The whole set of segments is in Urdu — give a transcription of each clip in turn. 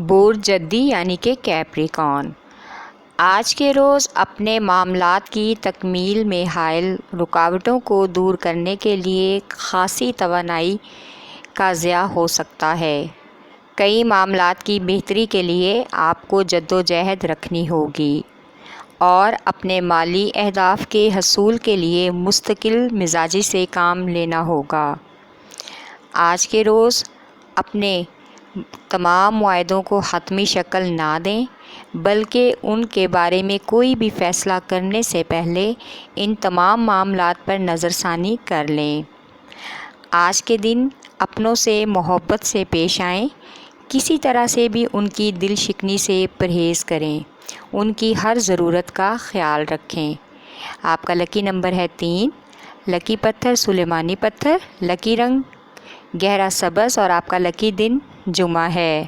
برج جدی یعنی کہ کیپریکارن آج کے روز اپنے معاملات کی تکمیل میں حائل رکاوٹوں کو دور کرنے کے لیے خاصی توانائی کا ضیاع ہو سکتا ہے۔ کئی معاملات کی بہتری کے لیے آپ کو جدوجہد رکھنی ہوگی اور اپنے مالی اہداف کے حصول کے لیے مستقل مزاجی سے کام لینا ہوگا۔ آج کے روز اپنے تمام معاہدوں کو حتمی شکل نہ دیں، بلکہ ان کے بارے میں کوئی بھی فیصلہ کرنے سے پہلے ان تمام معاملات پر نظر ثانی کر لیں۔ آج کے دن اپنوں سے محبت سے پیش آئیں، کسی طرح سے بھی ان کی دل شکنی سے پرہیز کریں، ان کی ہر ضرورت کا خیال رکھیں۔ آپ کا لکی نمبر ہے 3، لکی پتھر سلیمانی پتھر، لکی رنگ گہرا سبز اور آپ کا لکی دن جمعہ ہے۔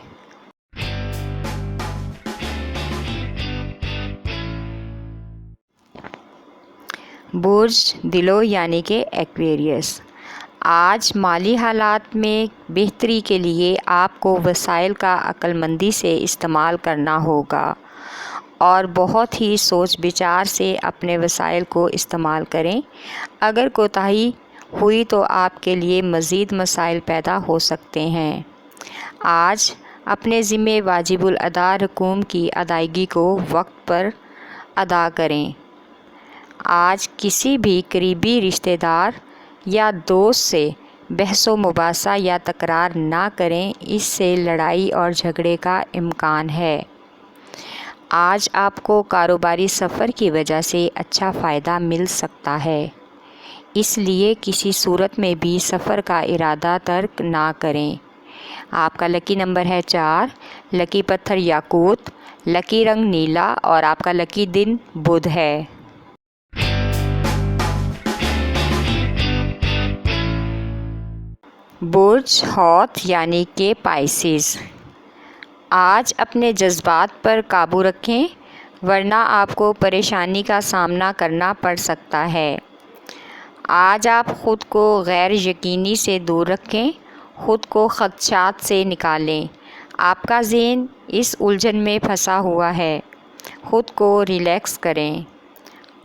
برج دلو یعنی کہ ایکویریس آج مالی حالات میں بہتری کے لیے آپ کو وسائل کا عقل مندی سے استعمال کرنا ہوگا اور بہت ہی سوچ بچار سے اپنے وسائل کو استعمال کریں۔ اگر کوتاہی ہوئی تو آپ کے لیے مزید مسائل پیدا ہو سکتے ہیں۔ آج اپنے ذمے واجب الادا رقوم کی ادائیگی کو وقت پر ادا کریں۔ آج کسی بھی قریبی رشتہ دار یا دوست سے بحث و مباحثہ یا تکرار نہ کریں، اس سے لڑائی اور جھگڑے کا امکان ہے۔ آج آپ کو کاروباری سفر کی وجہ سے اچھا فائدہ مل سکتا ہے، اس لیے کسی صورت میں بھی سفر کا ارادہ ترک نہ کریں۔ آپ کا لکی نمبر ہے 4، لکی پتھر یاقوت، لکی رنگ نیلا اور آپ کا لکی دن بدھ ہے۔ برج حوت یعنی کہ پائسیز آج اپنے جذبات پر قابو رکھیں، ورنہ آپ کو پریشانی کا سامنا کرنا پڑ سکتا ہے۔ آج آپ خود کو غیر یقینی سے دور رکھیں، خود کو خدشات سے نکالیں۔ آپ کا ذہن اس الجھن میں پھنسا ہوا ہے، خود کو ریلیکس کریں۔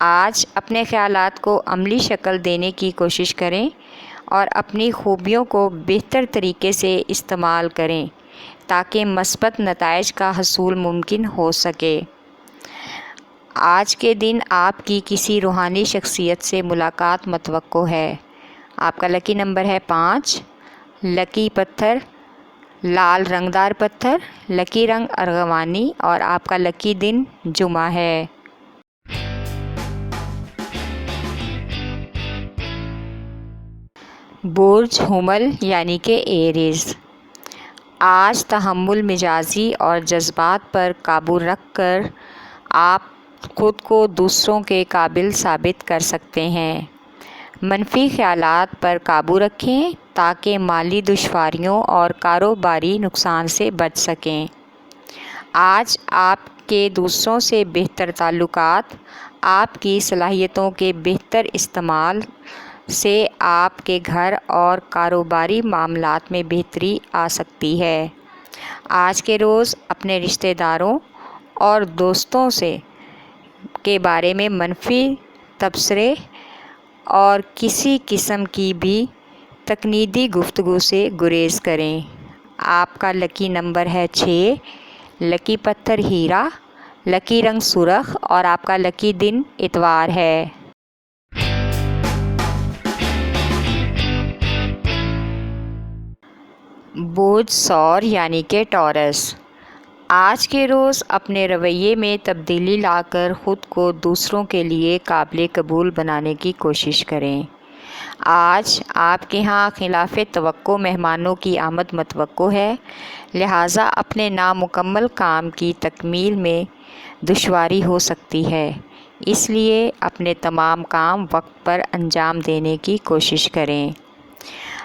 آج اپنے خیالات کو عملی شکل دینے کی کوشش کریں اور اپنی خوبیوں کو بہتر طریقے سے استعمال کریں تاکہ مثبت نتائج کا حصول ممکن ہو سکے۔ آج کے دن آپ کی کسی روحانی شخصیت سے ملاقات متوقع ہے۔ آپ کا لکی نمبر ہے 5، لکی پتھر لال رنگدار پتھر، لکی رنگ ارغوانی اور آپ کا لکی دن جمعہ ہے۔ برج حمل یعنی کہ ایریز آج تحمل مزاجی اور جذبات پر قابو رکھ کر آپ خود کو دوسروں کے قابل ثابت کر سکتے ہیں۔ منفی خیالات پر قابو رکھیں تاکہ مالی دشواریوں اور کاروباری نقصان سے بچ سکیں۔ آج آپ کے دوسروں سے بہتر تعلقات، آپ کی صلاحیتوں کے بہتر استعمال سے آپ کے گھر اور کاروباری معاملات میں بہتری آ سکتی ہے۔ آج کے روز اپنے رشتہ داروں اور دوستوں کے بارے میں منفی تبصرے اور کسی قسم کی بھی تنقیدی گفتگو سے گریز کریں۔ آپ کا لکی نمبر ہے 6، لکی پتھر ہیرا، لکی رنگ سرخ اور آپ کا لکی دن اتوار ہے۔ برج ثور یعنی کہ ٹورس آج کے روز اپنے رویے میں تبدیلی لا کر خود کو دوسروں کے لیے قابل قبول بنانے کی کوشش کریں۔ آج آپ کے ہاں خلاف توقع مہمانوں کی آمد متوقع ہے، لہٰذا اپنے نامکمل کام کی تکمیل میں دشواری ہو سکتی ہے، اس لیے اپنے تمام کام وقت پر انجام دینے کی کوشش کریں۔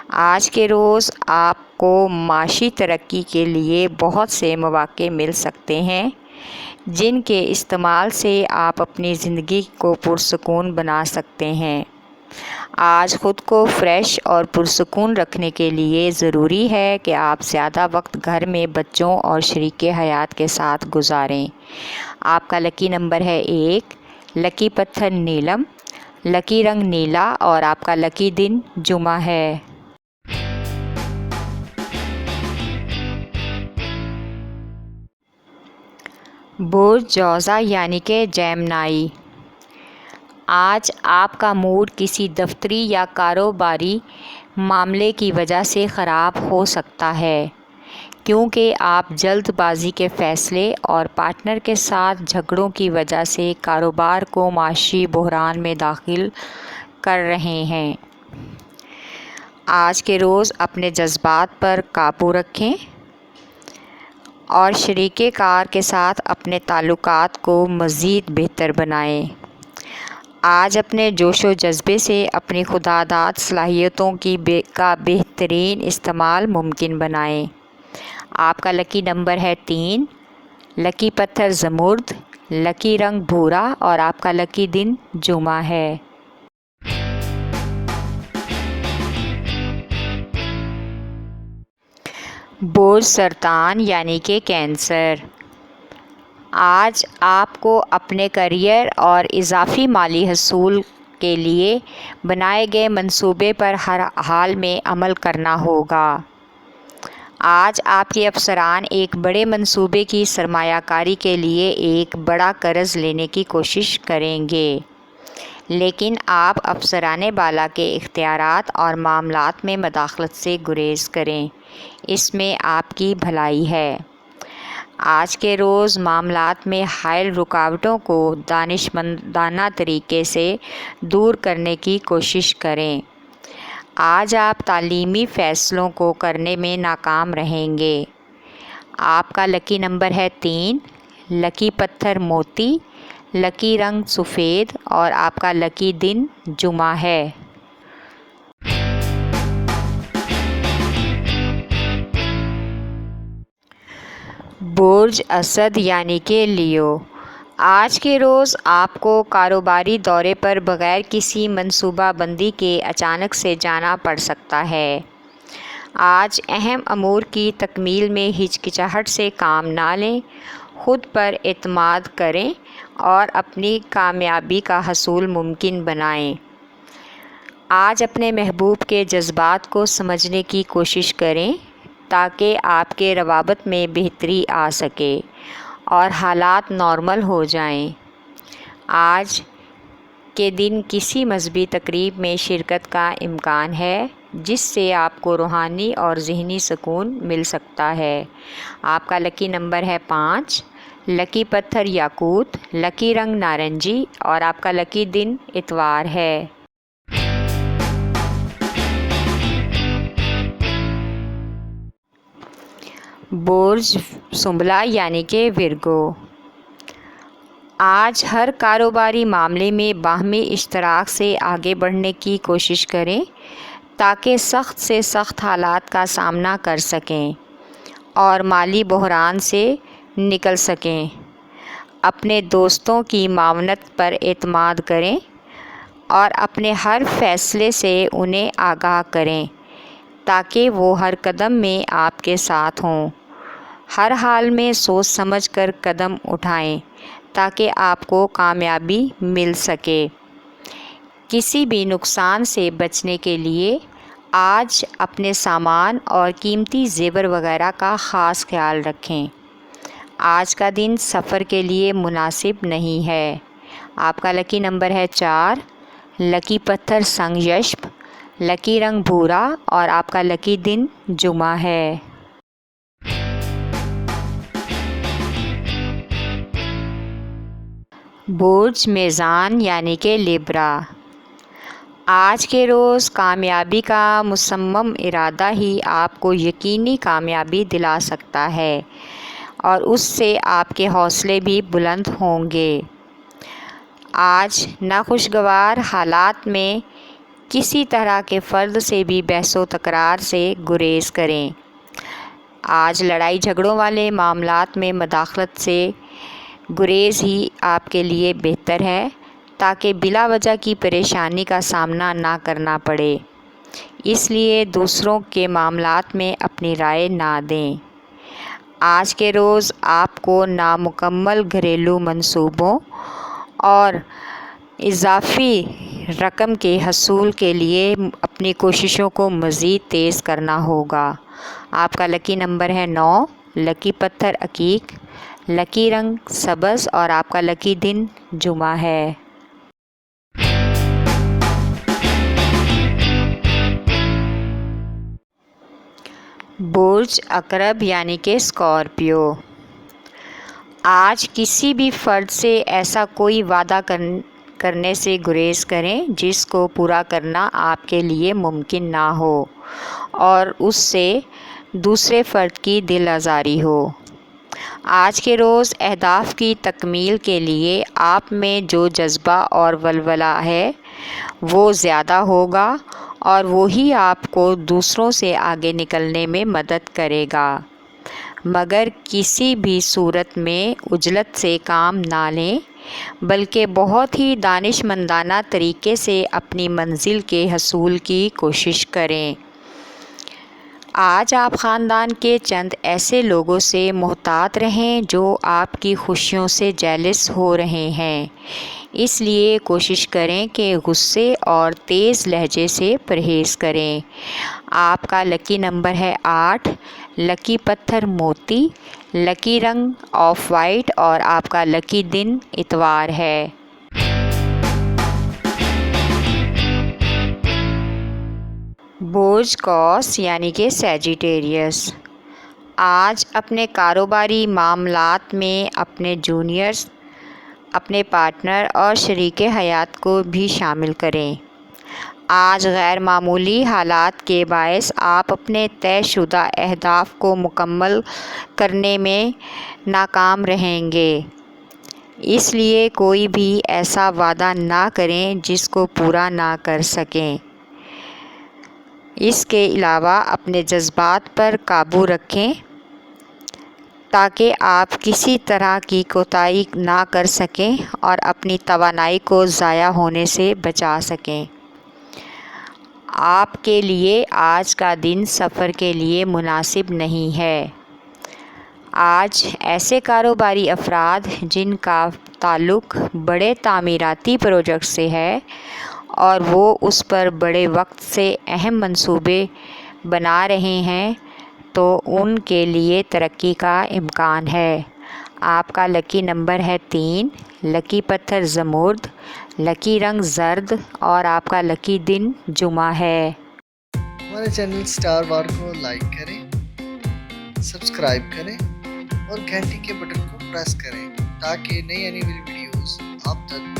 آج کے روز آپ کو معاشی ترقی کے لیے بہت سے مواقع مل سکتے ہیں، جن کے استعمال سے آپ اپنی زندگی کو پرسکون بنا سکتے ہیں۔ آج خود کو فریش اور پرسکون رکھنے کے لیے ضروری ہے کہ آپ زیادہ وقت گھر میں بچوں اور شریک حیات کے ساتھ گزاریں۔ آپ کا لکی نمبر ہے 1، لکی پتھر نیلم، لکی رنگ نیلا اور آپ کا لکی دن جمعہ ہے۔ برج جوزا یعنی کہ جیمنائی، آج آپ کا موڈ کسی دفتری یا کاروباری معاملے کی وجہ سے خراب ہو سکتا ہے، کیونکہ آپ جلد بازی کے فیصلے اور پارٹنر کے ساتھ جھگڑوں کی وجہ سے کاروبار کو معاشی بحران میں داخل کر رہے ہیں۔ آج کے روز اپنے جذبات پر قابو رکھیں اور شریک کار کے ساتھ اپنے تعلقات کو مزید بہتر بنائیں۔ آج اپنے جوش و جذبے سے اپنی خودداد صلاحیتوں کا بہترین استعمال ممکن بنائیں۔ آپ کا لکی نمبر ہے 3، لکی پتھر زمرد، لکی رنگ بھورا اور آپ کا لکی دن جمعہ ہے۔ برج سرطان یعنی کہ کینسر، آج آپ کو اپنے کیریئر اور اضافی مالی حصول کے لیے بنائے گئے منصوبے پر ہر حال میں عمل کرنا ہوگا۔ آج آپ کے افسران ایک بڑے منصوبے کی سرمایہ کاری کے لیے ایک بڑا قرض لینے کی کوشش کریں گے، لیکن آپ افسران بالا کے اختیارات اور معاملات میں مداخلت سے گریز کریں، اس میں آپ کی بھلائی ہے۔ آج کے روز معاملات میں حائل رکاوٹوں کو دانشمندانہ طریقے سے دور کرنے کی کوشش کریں۔ آج آپ تعلیمی فیصلوں کو کرنے میں ناکام رہیں گے۔ آپ کا لکی نمبر ہے 3، لکی پتھر موتی، لکی رنگ سفید اور آپ کا لکی دن جمعہ ہے۔ برج اسد یعنی کہ لیو، آج کے روز آپ کو کاروباری دورے پر بغیر کسی منصوبہ بندی کے اچانک سے جانا پڑ سکتا ہے۔ آج اہم امور کی تکمیل میں ہچکچاہٹ سے کام نہ لیں، خود پر اعتماد کریں اور اپنی کامیابی کا حصول ممکن بنائیں۔ آج اپنے محبوب کے جذبات کو سمجھنے کی کوشش کریں تاکہ آپ کے روابط میں بہتری آ سکے اور حالات نارمل ہو جائیں۔ آج کے دن کسی مذہبی تقریب میں شرکت کا امکان ہے، جس سے آپ کو روحانی اور ذہنی سکون مل سکتا ہے۔ آپ کا لکی نمبر ہے 5، لکی پتھر یاقوت، لکی رنگ نارنجی اور آپ کا لکی دن اتوار ہے۔ برج سنبلہ یعنی کہ ورگو، آج ہر کاروباری معاملے میں باہمی اشتراک سے آگے بڑھنے کی کوشش کریں تاکہ سخت سے سخت حالات کا سامنا کر سکیں اور مالی بحران سے نکل سکیں۔ اپنے دوستوں کی معاونت پر اعتماد کریں اور اپنے ہر فیصلے سے انہیں آگاہ کریں تاکہ وہ ہر قدم میں آپ کے ساتھ ہوں۔ ہر حال میں سوچ سمجھ کر قدم اٹھائیں تاکہ آپ کو کامیابی مل سکے۔ کسی بھی نقصان سے بچنے کے لیے آج اپنے سامان اور قیمتی زیور وغیرہ کا خاص خیال رکھیں۔ آج کا دن سفر کے لیے مناسب نہیں ہے۔ آپ کا لکی نمبر ہے 4، لکی پتھر سنگ یشب، لکی رنگ بھورا اور آپ کا لکی دن جمعہ ہے۔ برج میزان یعنی کہ لیبرا، آج کے روز کامیابی کا مصمم ارادہ ہی آپ کو یقینی کامیابی دلا سکتا ہے اور اس سے آپ کے حوصلے بھی بلند ہوں گے۔ آج ناخوشگوار حالات میں کسی طرح کے فرد سے بھی بحث و تکرار سے گریز کریں۔ آج لڑائی جھگڑوں والے معاملات میں مداخلت سے گریز ہی آپ کے لیے بہتر ہے تاکہ بلا وجہ کی پریشانی کا سامنا نہ کرنا پڑے۔ اس لیے دوسروں کے معاملات میں اپنی رائے نہ دیں۔ آج کے روز آپ کو نامکمل گھریلو منصوبوں اور اضافی رقم کے حصول کے لیے اپنی کوششوں کو مزید تیز کرنا ہوگا۔ آپ کا لکی نمبر ہے 9، لکی پتھر عقیق، لکی رنگ سبز اور آپ کا لکی دن جمعہ ہے۔ برج عقرب یعنی کہ اسکارپیو، آج کسی بھی فرد سے ایسا کوئی وعدہ کرنے سے گریز کریں جس کو پورا کرنا آپ کے لیے ممکن نہ ہو اور اس سے دوسرے فرد کی دل آزاری ہو۔ آج کے روز اہداف کی تکمیل کے لیے آپ میں جو جذبہ اور ولولہ ہے وہ زیادہ ہوگا اور وہی آپ کو دوسروں سے آگے نکلنے میں مدد کرے گا، مگر کسی بھی صورت میں عجلت سے کام نہ لیں بلکہ بہت ہی دانشمندانہ طریقے سے اپنی منزل کے حصول کی کوشش کریں۔ آج آپ خاندان کے چند ایسے لوگوں سے محتاط رہیں جو آپ کی خوشیوں سے جیلس ہو رہے ہیں، اس لیے کوشش کریں کہ غصے اور تیز لہجے سے پرہیز کریں۔ آپ کا لکی نمبر ہے 8، لکی پتھر موتی، لکی رنگ آف وائٹ اور آپ کا لکی دن اتوار ہے۔ برج قوس یعنی کہ سیجیٹیریس، آج اپنے کاروباری معاملات میں اپنے جونیئرز، اپنے پارٹنر اور شریک حیات کو بھی شامل کریں۔ آج غیر معمولی حالات کے باعث آپ اپنے طے شدہ اہداف کو مکمل کرنے میں ناکام رہیں گے، اس لیے کوئی بھی ایسا وعدہ نہ کریں جس کو پورا نہ کر سکیں۔ اس کے علاوہ اپنے جذبات پر قابو رکھیں تاکہ آپ کسی طرح کی کوتاہی نہ کر سکیں اور اپنی توانائی کو ضائع ہونے سے بچا سکیں۔ آپ کے لیے آج کا دن سفر کے لیے مناسب نہیں ہے۔ آج ایسے کاروباری افراد جن کا تعلق بڑے تعمیراتی پروجیکٹ سے ہے اور وہ اس پر بڑے وقت سے اہم منصوبے بنا رہے ہیں تو ان کے لیے ترقی کا امکان ہے۔ آپ کا لکی نمبر ہے 3، لکی پتھر زمرد، لکی رنگ زرد اور آپ کا لکی دن جمعہ ہے۔ ہمارے چینل اسٹار وار کو لائک کریں، سبسکرائب کریں اور گھنٹی کے بٹن کو پریس کریں تاکہ نئی آنے والی ویڈیوز آپ تک